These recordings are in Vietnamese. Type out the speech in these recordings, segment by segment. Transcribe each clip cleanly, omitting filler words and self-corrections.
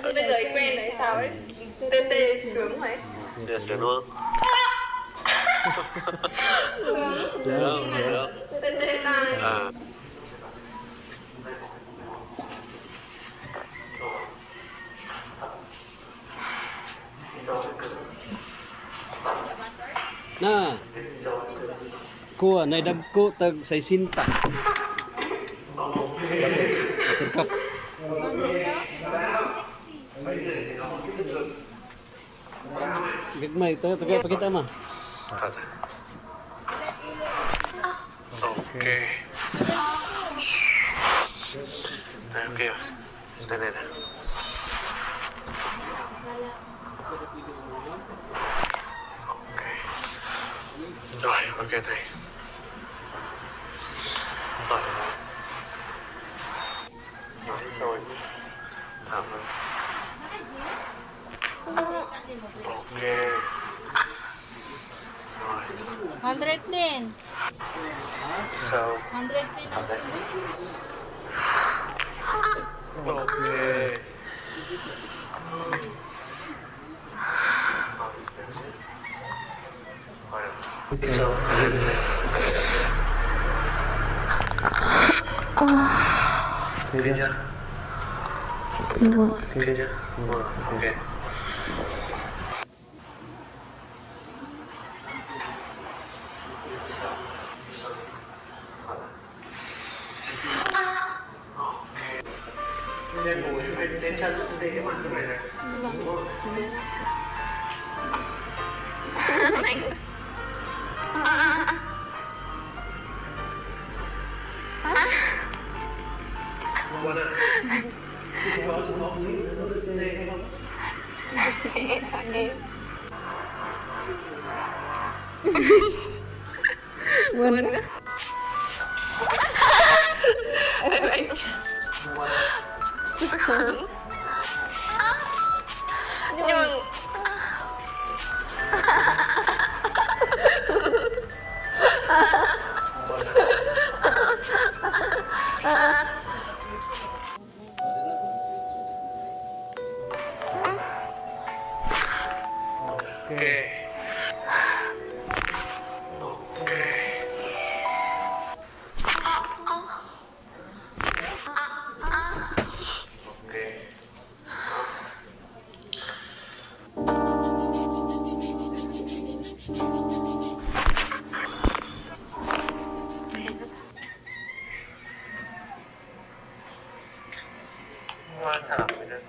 Bây giờ quen đấy sao ấy? Tê tê sướng vậy? Giờ sướng luôn. Sướng. Tê tê tai. Nah, kuha na dagko tag 60. Terkap. Gagmay tagay pakita ma. Okay. Okay. Đây này. Rồi, ok thầy. Rồi. Nói rồi. Thảo ơi. Ok. Rồi. 100 din. So. 100 din. Ok. So. Thế chưa? Thế chưa? Ok. Nên ngồi trên chân thì cái mặt như này này. Đúng không? Buồn à? Có chúng nó xin đây hay không? Buồn quá. Sướng. Nhưng Ok. Ngoan thả lỏng cái chân.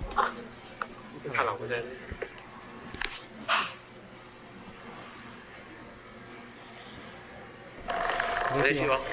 Thả lỏng cái chân. Dễ chịu không?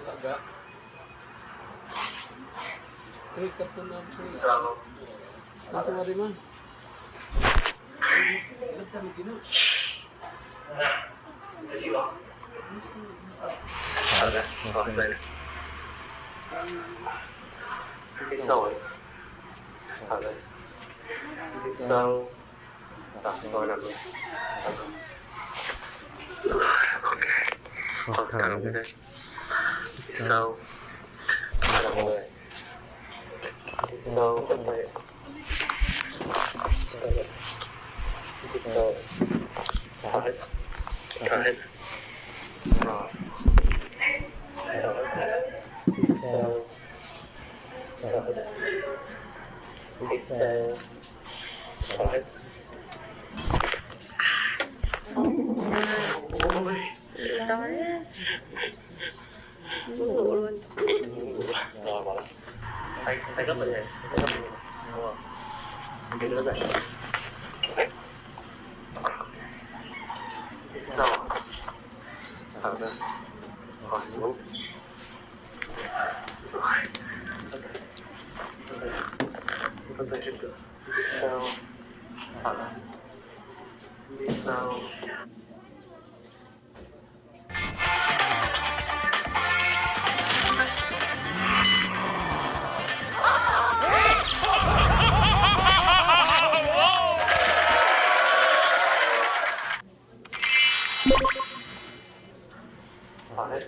Agak trik kartu na So. kartu dari mana? Bentar begini. Dễ chịu không? Thở ra. Rồi, đây này. Hít sâu ấy. Thở ra. Hít sâu. Rồi, nằm luôn. Ok. Rồi, thở ra đây. Hít sâu. Thở người. Hít sâu. Thở người. Hít sâu. Thở hết. Thở hết. Rồi. Thở hết. Hít sâu. Thở hết. Hít sâu. Thở hết. Ôi. đói. muốn ngủ luôn. Rồi bỏ lại. Tay gấp lên này, tay gấp lên này. Đúng rồi. Cái nữa dậy. Sau. Thở ra. Rồi xuống. Thân thể hết cửa. Đi sau. Thở ra. Đi sau. Thở hết.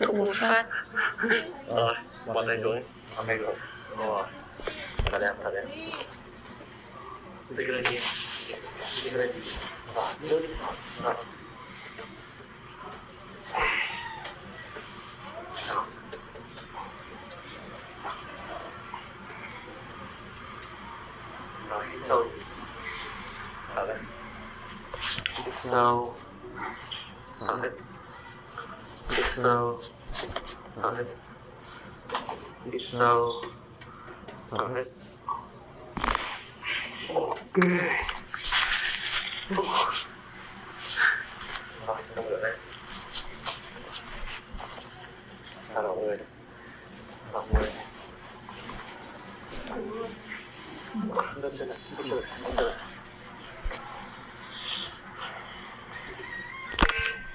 Không một phát. Rồi, bọn tay xuống. Bọn tay xuống. Rồi. Thở đẹp. Tích lên đi. Tích lên đi. Rồi, nước. Rồi. Rồi, hít sâu. Thở ra. Hít sâu. Thở hết. Hít sâu. Thở hết. Hít sâu. Thở hết. Ok. Rồi, không được đây. Thả lỏng người. Lỏng người. Lên trên này, lên trên này.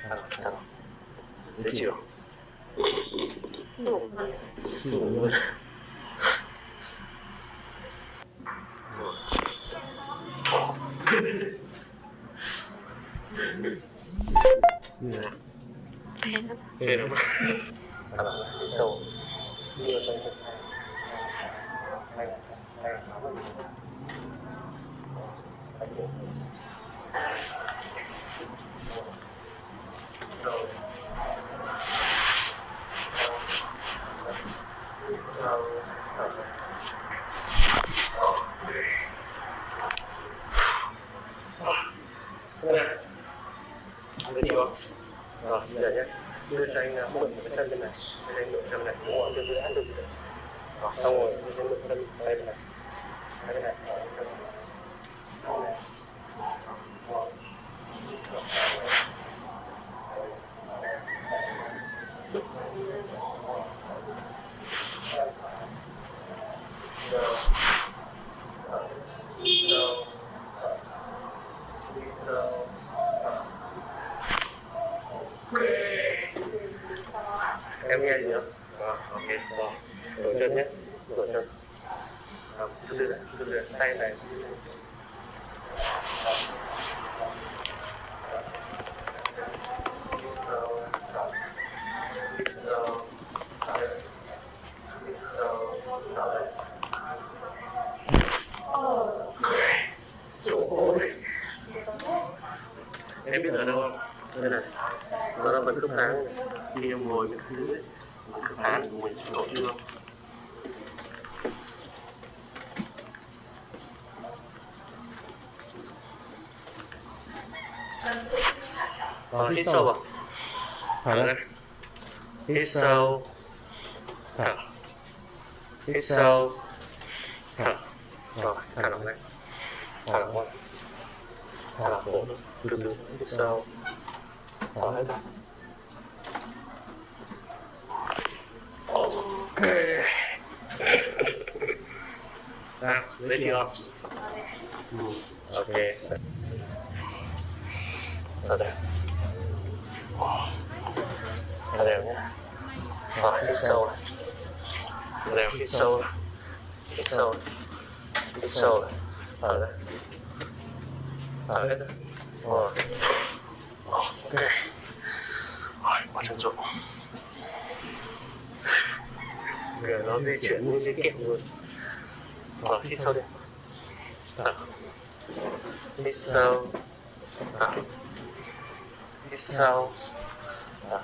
Thả lỏng. Dễ chịu. Ngủ. Ngủ luôn. Phê lắm. Thả lỏng lại, đi sâu. Đi vào trong thực hay nó là gì? Hay được. Rồi. Được chưa? Rồi, bây giờ nhé. Đưa cho anh mượn một cái chân bên này. Anh mượn chân này. Đúng rồi, đưa ăn được. Rồi, xong rồi, anh mượn chân đây bên này. Đây bên này. Rồi, chân này. Em nghe gì không? Ok, rồi. Đổi chân nhé. Đổi chân. Từ từ, tay này. Em biết ở đâu không? Đây này. Nó là phần khớp háng này. Khi em ngồi cái thứ ấy, khớp háng của mình sẽ nổi chưa? Rồi, hít sâu vào. Thở ra. Hít sâu. Thở. Hít sâu. Thở. Rồi, thả lỏng lại. Thả lỏng lại. Thả lỏng cổ. Từ từ, hít sâu. Thở hết ra. Ok. Nào, dễ chịu không? Ok. Thở đều. Thở đều nhé. Rồi, hít sâu này. Thở đều, hít sâu này. Hít sâu này. Hít sâu này. Thở ra. Thở hết ra. Rồi. Ok. Rồi, bỏ chân xuống. Giờ nó di chuyển như cái kẹo luôn. Rồi, hít sâu đi. Thở. Hít sâu. Thở. Hít sâu. Thở.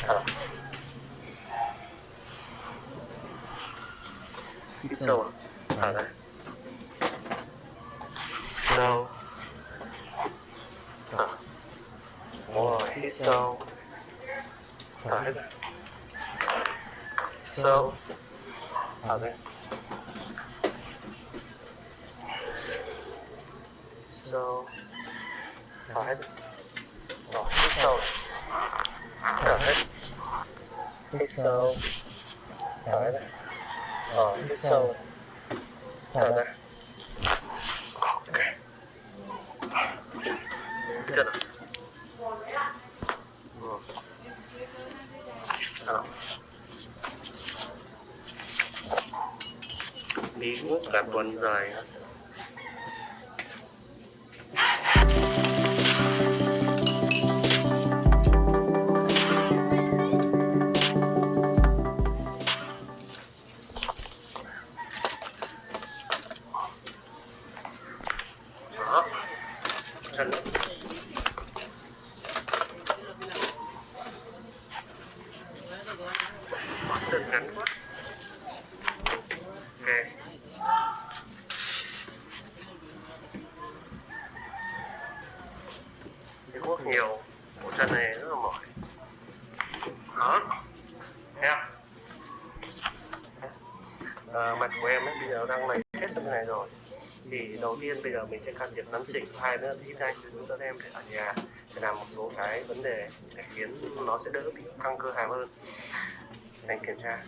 Thở. Hít sâu. Thở ra. Hít sâu. Đúng rồi, hít sâu. Thở hết ra. Sâu. Thở ra. Sâu. Thở hết ra. Rồi, hít sâu. Thở hết. Hít sâu. Thở hết ra. Rồi, hít sâu. Thở ra. Ok. Chưa được. Bí quốc cả tuần rồi. Đó. Chân nữa. Chân ngắn quá. Ok. Bí quốc nhiều. Bộ chân này rất là mỏi. Đó. Thấy không? Mặt của em ấy, bây giờ đang lầy hết trong này rồi. Thì đầu tiên bây giờ mình sẽ can thiệp nắn chỉnh, hai nữa thì anh sẽ hướng dẫn em để ở nhà để làm một số cái vấn đề để khiến nó sẽ đỡ bị căng cơ hàm hơn. Anh kiểm tra.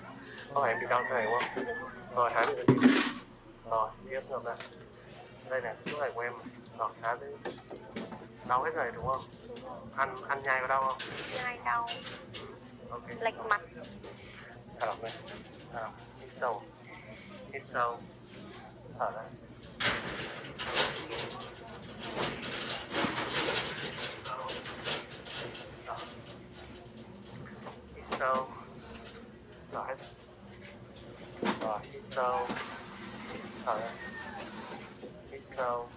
Có phải em bị đau cái này đúng không? Rồi thái được đi. Rồi tiếp ngược lại. Đây này chỗ này của em. Rồi thái đi. Đau hết rồi đúng không? Ăn nhai có đau không? Nhai đau. Ok. Lệch mặt. Thở lỏng này. Hít sâu. Hít sâu. Thở ra. Hít sâu. Thở hết. Rồi hít sâu. Thở ra. Hít sâu.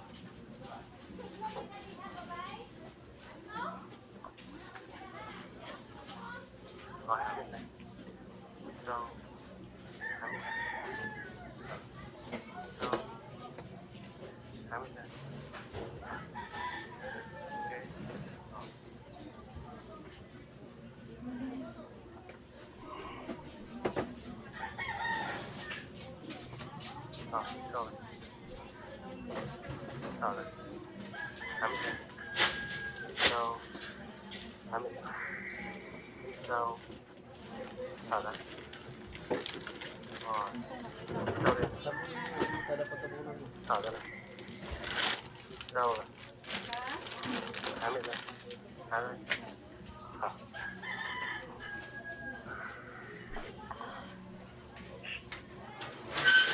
Rồi thở bên này. Hít sâu. Thở bên này. Hít sâu. Thở bên này. Ok. Rồi, rồi. Thở lên. Thở lên. Sâu. Thở lên. Sâu. Thở ra. Rồi. Sâu lên. Kita dapat tabunan mo. Thở ra này. Sâu rồi. Thở lên đây. Thở lên. Thở.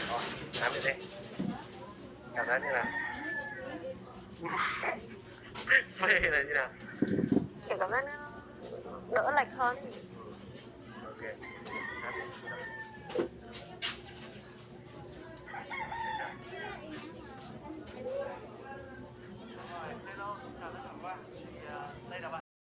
Rồi, thở lên đây. Cảm giác như nào? Phê là như nào? Kiểu cảm giác nó đỡ lệch hơn. Ok.